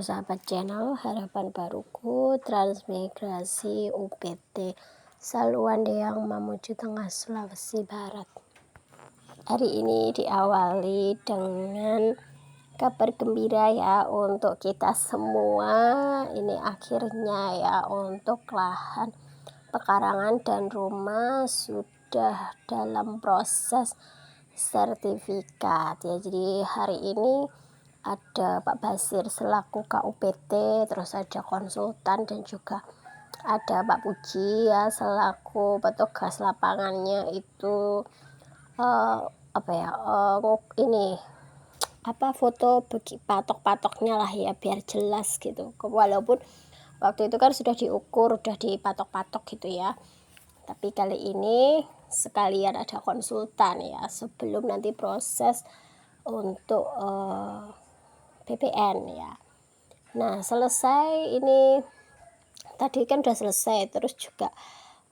Halo sahabat channel Harapan Baruku Transmigrasi UPT Saluan Deang Mamuju Tengah Sulawesi Barat. Hari ini diawali dengan kabar gembira ya untuk kita semua. Ini akhirnya ya untuk lahan pekarangan dan rumah sudah dalam proses sertifikat ya. Jadi hari ini ada Pak Basir selaku KUPT, terus ada konsultan dan juga ada Pak Puji ya selaku petugas lapangannya itu foto patok-patoknya lah ya biar jelas gitu. Walaupun waktu itu kan sudah diukur, udah dipatok-patok gitu ya. Tapi kali ini sekalian ada konsultan ya sebelum nanti proses untuk PPN ya. Nah selesai ini tadi kan udah selesai, terus juga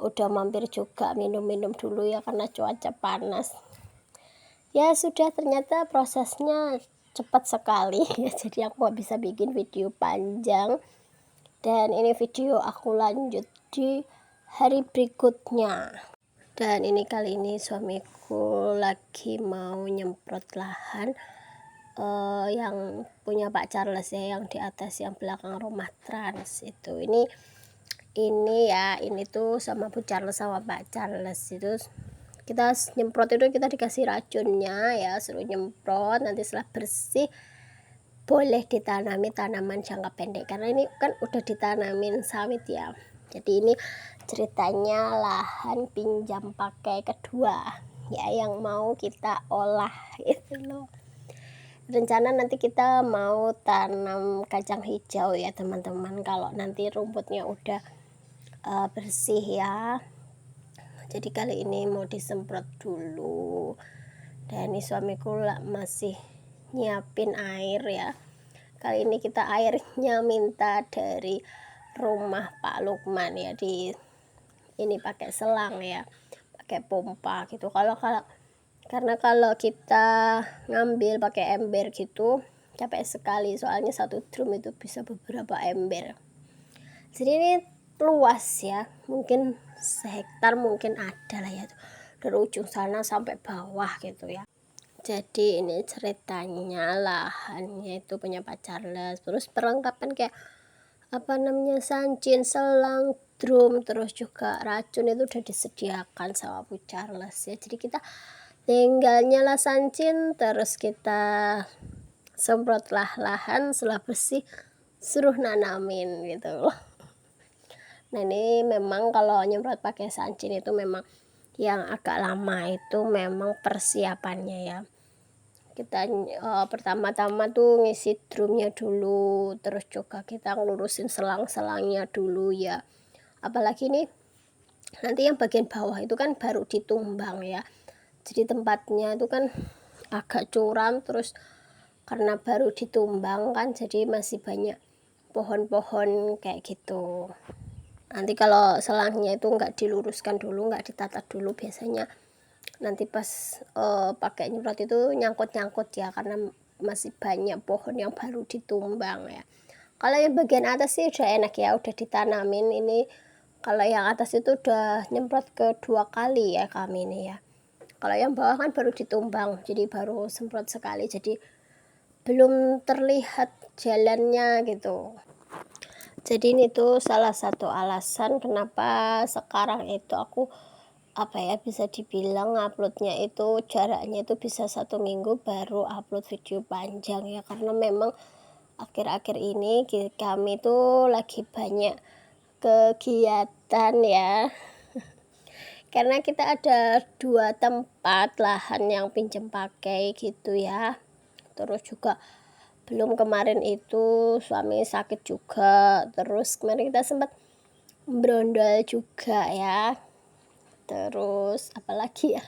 udah mampir juga minum-minum dulu ya karena cuaca panas ya. Sudah ternyata prosesnya cepat sekali ya, jadi aku gak bisa bikin video panjang dan ini video aku lanjut di hari berikutnya. Dan ini kali ini suamiku lagi mau nyemprot lahan yang punya Pak Charles ya, yang di atas yang belakang rumah Trans itu. Ini tuh sama Bu Charles sama Pak Charles itu kita nyemprot itu kita dikasih racunnya ya, suruh nyemprot, nanti setelah bersih boleh ditanami tanaman jangka pendek karena ini kan udah ditanamin sawit ya. Jadi ini ceritanya lahan pinjam pakai kedua ya yang mau kita olah itu loh. Rencana nanti kita mau tanam kacang hijau ya teman-teman, kalau nanti rumputnya udah bersih ya. Jadi kali ini mau disemprot dulu. Dan ini suamiku masih nyiapin air ya. Kali ini kita airnya minta dari rumah Pak Lukman ya, ini pakai selang ya, pakai pompa gitu. Karena kalau kita ngambil pakai ember gitu capek sekali, soalnya satu drum itu bisa beberapa ember. Jadi ini luas ya, mungkin sehektar mungkin ada lah ya, dari ujung sana sampai bawah gitu ya. Jadi ini ceritanya lahannya itu punya Pak Charles, terus perlengkapan kayak sancin, selang, drum, terus juga racun itu udah disediakan sama Bu Charles ya. Jadi kita tinggal nyala sancin, terus kita semprotlah lahan, setelah bersih suruh nanamin gitu loh. Nah ini memang kalau nyemprot pakai sancin itu memang yang agak lama, itu memang persiapannya ya. Kita pertama-tama tuh ngisi drumnya dulu, terus juga kita ngurusin selang-selangnya dulu ya. Apalagi nih nanti yang bagian bawah itu kan baru ditumbang ya, jadi tempatnya itu kan agak curam, terus karena baru ditumbang kan jadi masih banyak pohon-pohon kayak gitu. Nanti kalau selangnya itu nggak diluruskan dulu, nggak ditata dulu, biasanya nanti pas pakai nyemprot itu nyangkut-nyangkut ya, karena masih banyak pohon yang baru ditumbang ya. Kalau yang bagian atas sih udah enak ya, udah ditanamin. Ini kalau yang atas itu udah nyemprot kedua kali ya kami ini ya. Kalau yang bawah kan baru ditumbang, jadi baru semprot sekali, jadi belum terlihat jalannya gitu. Jadi ini tuh salah satu alasan kenapa sekarang itu aku bisa dibilang uploadnya itu jaraknya itu bisa 1 minggu baru upload video panjang ya, karena memang akhir-akhir ini kami tuh lagi banyak kegiatan ya. Karena kita ada 2 tempat lahan yang pinjam pakai gitu ya. Terus juga belum kemarin itu suami sakit juga, terus kemarin kita sempat berondol juga ya. Terus apalagi ya,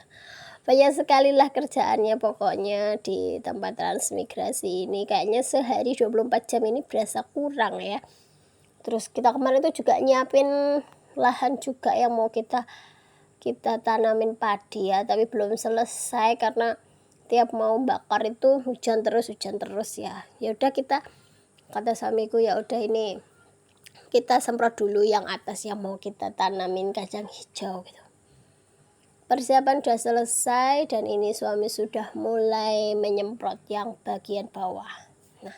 banyak sekali lah kerjaannya pokoknya di tempat transmigrasi ini. Kayaknya sehari 24 jam ini berasa kurang ya. Terus kita kemarin itu juga nyiapin lahan juga yang mau kita tanamin padi ya, tapi belum selesai karena tiap mau bakar itu hujan terus ya. Ya udah kita kata suamiku ya udah ini kita semprot dulu yang atas yang mau kita tanamin kacang hijau gitu. Persiapan sudah selesai dan ini suami sudah mulai menyemprot yang bagian bawah. Nah,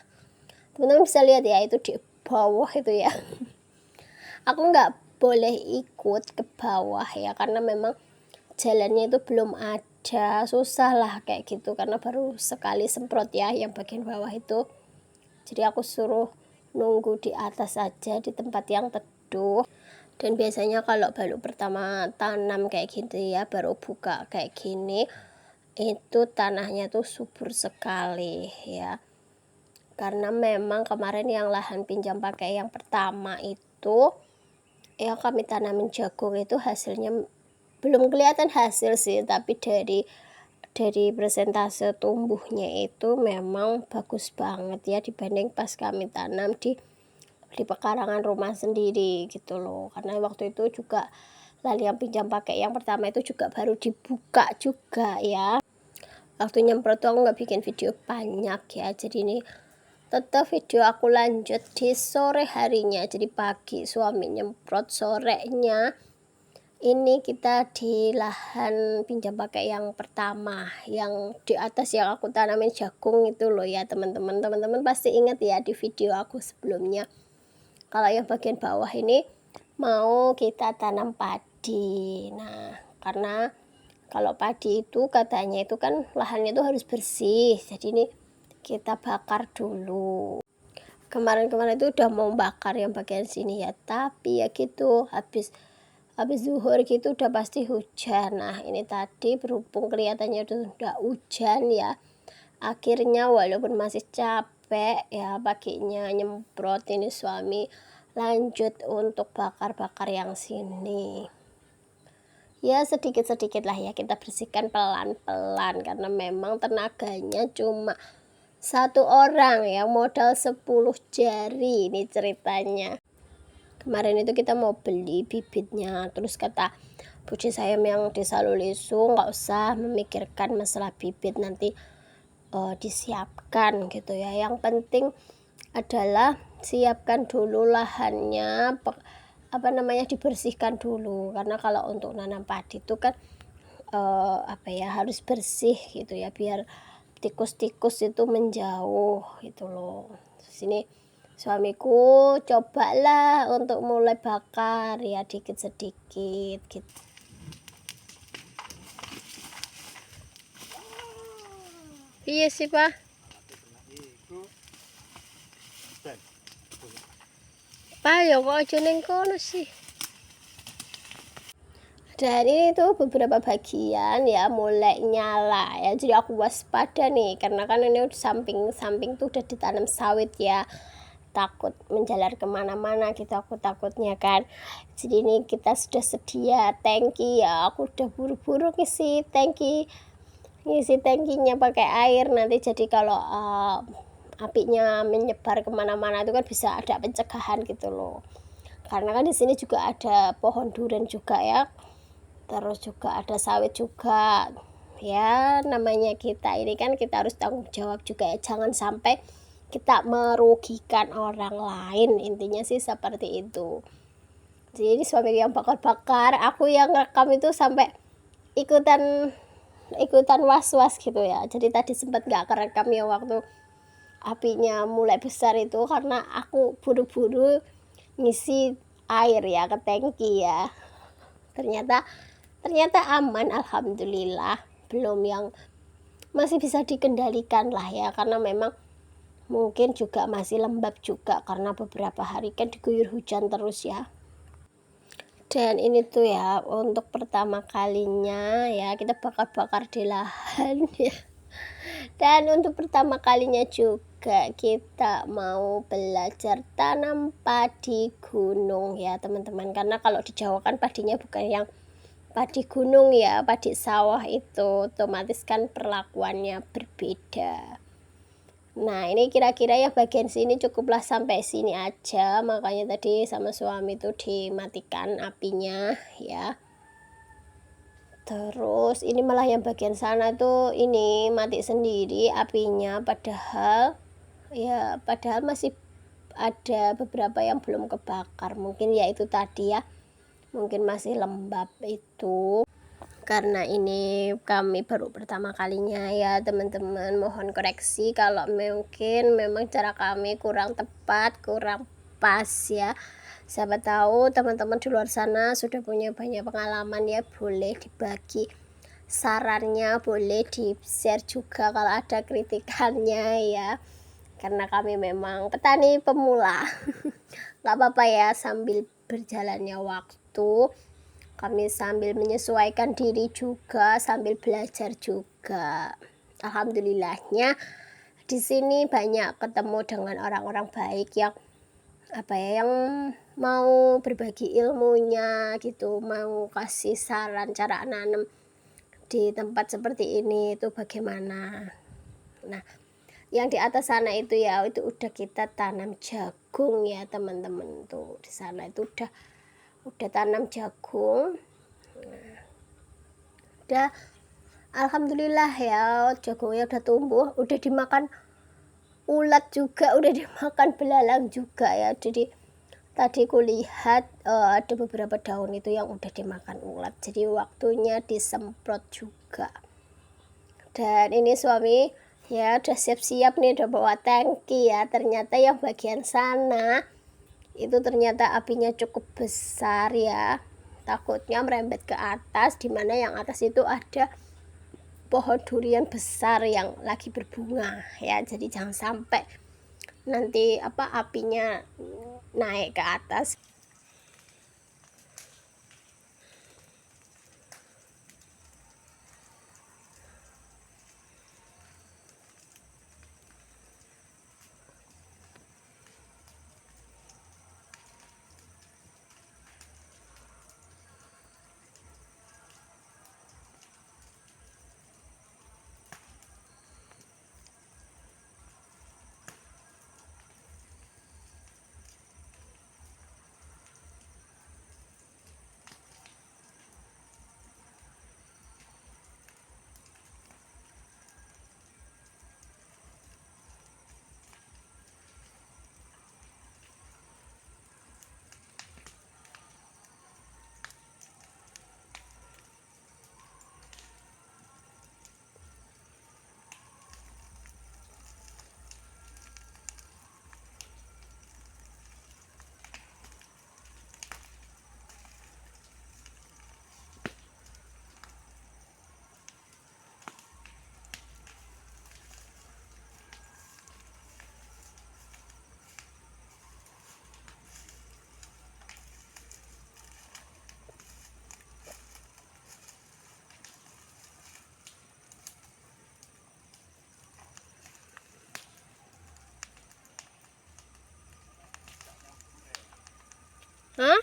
teman-teman bisa lihat ya, itu di bawah itu ya. Aku nggak boleh ikut ke bawah ya, karena memang jalannya itu belum ada, susah lah kayak gitu, karena baru sekali semprot ya yang bagian bawah itu. Jadi aku suruh nunggu di atas aja di tempat yang teduh. Dan biasanya kalau baru pertama tanam kayak gitu ya, baru buka kayak gini, itu tanahnya tuh subur sekali ya. Karena memang kemarin yang lahan pinjam pakai yang pertama itu ya kami tanamin jagung, itu hasilnya belum kelihatan hasil sih, tapi dari persentase tumbuhnya itu memang bagus banget ya dibanding pas kami tanam di pekarangan rumah sendiri gitu loh. Karena waktu itu juga lahan yang pinjam pakai yang pertama itu juga baru dibuka juga ya. Waktu nyemprot tuh aku nggak bikin video banyak ya, jadi ini tetap video aku lanjut di sore harinya. Jadi pagi suami nyemprot, sorenya ini kita di lahan pinjam pakai yang pertama, yang di atas yang aku tanamin jagung itu loh ya teman-teman. Teman-teman pasti ingat ya di video aku sebelumnya. Kalau yang bagian bawah ini mau kita tanam padi. Nah, karena kalau padi itu katanya itu kan lahannya itu harus bersih. Jadi ini kita bakar dulu. Kemarin-kemarin itu udah mau bakar yang bagian sini ya, tapi ya gitu habis zuhur gitu udah pasti hujan. Nah, ini tadi berhubung kelihatannya udah hujan ya. Akhirnya walaupun masih capek ya paginya nyemprot, ini suami lanjut untuk bakar-bakar yang sini. Ya sedikit-sedikit lah ya kita bersihkan pelan-pelan, karena memang tenaganya cuma satu orang yang modal 10 jari ini ceritanya. Kemarin itu kita mau beli bibitnya, terus kata Puji Sayem yang di Salulisu nggak usah memikirkan masalah bibit, nanti disiapkan gitu ya. Yang penting adalah siapkan dulu lahannya, dibersihkan dulu, karena kalau untuk nanam padi itu kan harus bersih gitu ya, biar tikus-tikus itu menjauh gitu loh. Sini suamiku cobalah untuk mulai bakar ya dikit sedikit gitu. Iya sih Pak. Pak ya kok aja ning kono sih. Dan ini tuh beberapa bagian ya mulai nyala ya, jadi aku waspada nih, karena kan ini samping tuh udah ditanam sawit ya, takut menjalar kemana-mana gitu aku takutnya kan. Jadi ini kita sudah sedia tangki ya, aku udah buru-buru ngisi tangkinya pakai air, nanti jadi kalau apinya menyebar kemana-mana itu kan bisa ada pencegahan gitu loh. Karena kan di sini juga ada pohon durian juga ya, terus juga ada sawit juga ya. Namanya kita ini kan kita harus tanggung jawab juga ya, jangan sampai kita merugikan orang lain, intinya sih seperti itu. Jadi suami yang bakar-bakar, aku yang rekam itu sampai ikutan was-was gitu ya. Jadi tadi sempat nggak kerekam ya waktu apinya mulai besar itu, karena aku buru-buru ngisi air ya ke tangki ya. Ternyata aman, alhamdulillah. Belum yang masih bisa dikendalikan lah ya, karena memang mungkin juga masih lembab juga karena beberapa hari kan diguyur hujan terus ya. Dan ini tuh ya untuk pertama kalinya ya kita bakar-bakar di lahan ya. Dan untuk pertama kalinya juga kita mau belajar tanam padi gunung ya teman-teman, karena kalau di Jawa kan padinya bukan yang padi gunung ya, padi sawah itu otomatis kan perlakuannya berbeda. Nah ini kira-kira ya bagian sini cukuplah sampai sini aja, makanya tadi sama suami itu dimatikan apinya ya. Terus ini malah yang bagian sana tuh ini mati sendiri apinya, padahal masih ada beberapa yang belum kebakar, mungkin ya itu tadi ya, mungkin masih lembab itu. Karena ini kami baru pertama kalinya ya teman-teman, mohon koreksi kalau mungkin memang cara kami kurang tepat, kurang pas ya. Siapa tahu teman-teman di luar sana sudah punya banyak pengalaman ya, boleh dibagi sarannya, boleh di-share juga kalau ada kritikannya ya. Karena kami memang petani pemula. Gak apa-apa ya, sambil berjalannya waktu kami sambil menyesuaikan diri juga, sambil belajar juga. Alhamdulillahnya di sini banyak ketemu dengan orang-orang baik yang yang mau berbagi ilmunya gitu, mau kasih saran cara nanam di tempat seperti ini itu bagaimana. Nah, yang di atas sana itu ya, itu udah kita tanam jagung ya teman-teman, tuh di sana itu udah tanam jagung. Udah alhamdulillah ya, jagungnya udah tumbuh, udah dimakan ulat juga, udah dimakan belalang juga ya. Jadi tadi kulihat ada beberapa daun itu yang udah dimakan ulat, jadi waktunya disemprot juga. Dan ini suami ya udah siap-siap nih, udah bawa tangki ya. Ternyata yang bagian sana itu ternyata apinya cukup besar ya, takutnya merembet ke atas, dimana yang atas itu ada pohon durian besar yang lagi berbunga ya. Jadi jangan sampai nanti apinya naik ke atas. Hah?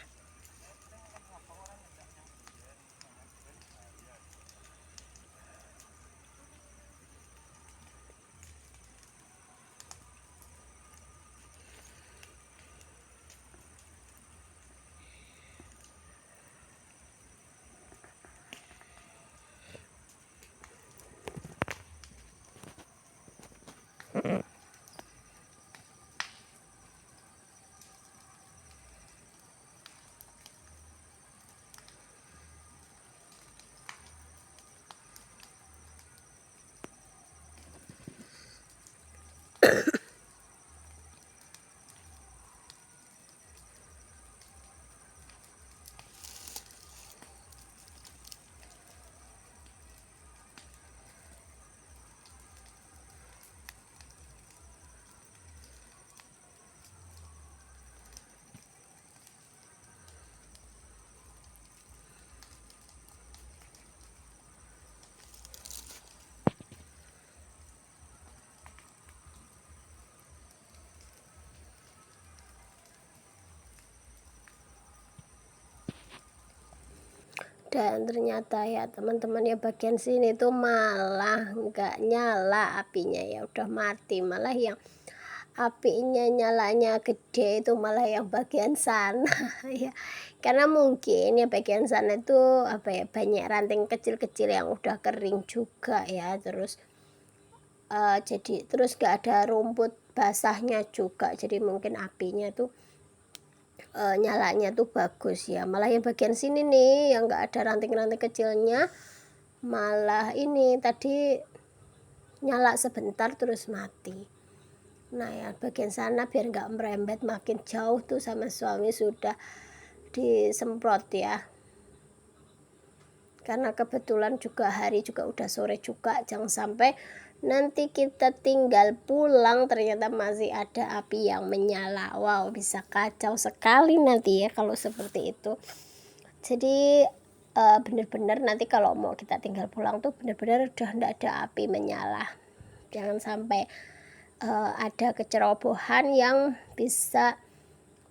Dan ternyata ya teman-teman ya, bagian sini tuh malah nggak nyala apinya ya, udah mati. Malah yang apinya nyalanya gede itu malah yang bagian sana ya. Karena mungkin ya bagian sana itu banyak ranting kecil-kecil yang udah kering juga ya. Terus jadi terus nggak ada rumput basahnya juga, jadi mungkin apinya tuh nyalanya tuh bagus ya. Malah yang bagian sini nih yang nggak ada ranting-ranting kecilnya, malah ini tadi nyala sebentar terus mati. Nah ya bagian sana biar nggak merembet makin jauh tuh sama suami sudah disemprot ya, karena kebetulan juga hari juga udah sore juga, jangan sampai nanti kita tinggal pulang ternyata masih ada api yang menyala. Wow, bisa kacau sekali nanti ya kalau seperti itu. Jadi bener-bener nanti kalau mau kita tinggal pulang tuh bener-bener udah nggak ada api menyala, jangan sampai ada kecerobohan yang bisa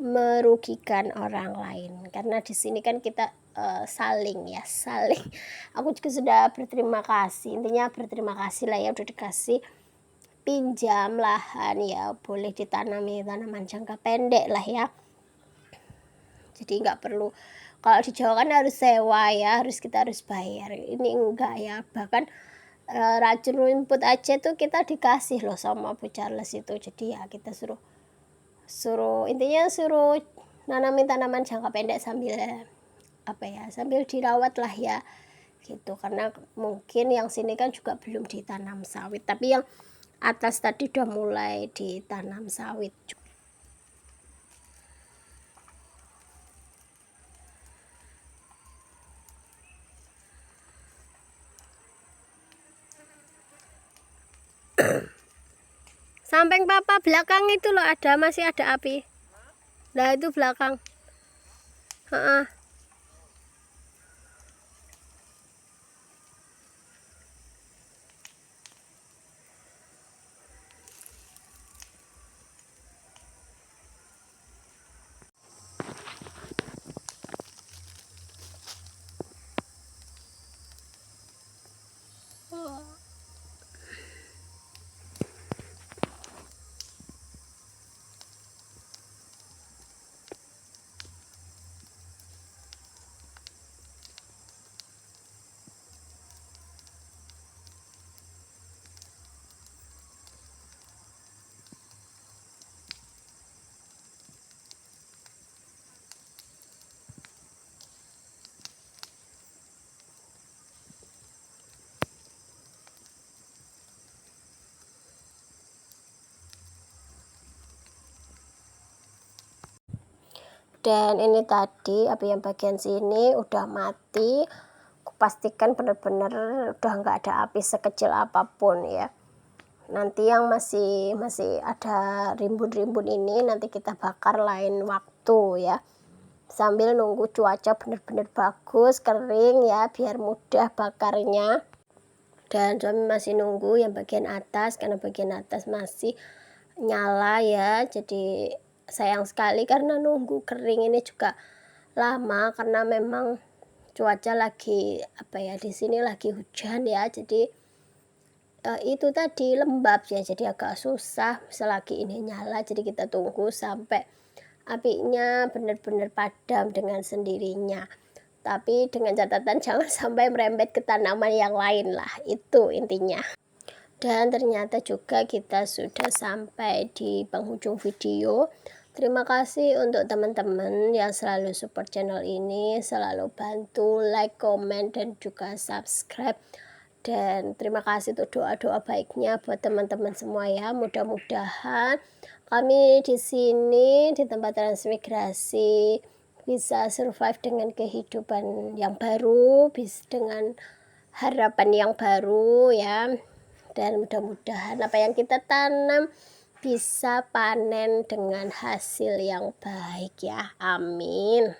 merugikan orang lain, karena di sini kan kita saling ya, saling. Aku juga sudah berterima kasih, intinya berterima kasih lah ya, udah dikasih pinjam lahan ya, boleh ditanami tanaman jangka pendek lah ya. Jadi nggak perlu, kalau di Jawa kan harus sewa ya, kita harus bayar. Ini enggak ya, bahkan racun rumput aja tuh kita dikasih loh sama Bu Charles itu. Jadi ya kita intinya suruh nanamin tanaman jangka pendek sambil sambil dirawat lah ya gitu, karena mungkin yang sini kan juga belum ditanam sawit, tapi yang atas tadi udah mulai ditanam sawit. Samping papa belakang itu loh masih ada api. Nah itu belakang. Heeh. Dan ini tadi api yang bagian sini udah mati, kupastikan bener-bener udah nggak ada api sekecil apapun ya. Nanti yang masih ada rimbun-rimbun ini nanti kita bakar lain waktu ya, sambil nunggu cuaca bener-bener bagus kering ya, biar mudah bakarnya. Dan suami masih nunggu yang bagian atas, karena bagian atas masih nyala ya, jadi sayang sekali karena nunggu kering ini juga lama, karena memang cuaca lagi di sini lagi hujan ya, jadi itu tadi lembab ya, jadi agak susah selagi ini nyala. Jadi kita tunggu sampai apinya benar-benar padam dengan sendirinya, tapi dengan catatan jangan sampai merembet ke tanaman yang lain lah, itu intinya. Dan ternyata juga kita sudah sampai di penghujung video. Terima kasih untuk teman-teman yang selalu support channel ini, selalu bantu like, komen, dan juga subscribe. Dan terima kasih untuk doa-doa baiknya buat teman-teman semua ya. Mudah-mudahan kami di sini di tempat transmigrasi bisa survive dengan kehidupan yang baru, bisa dengan harapan yang baru ya. Dan mudah-mudahan apa yang kita tanam bisa panen dengan hasil yang baik ya, amin.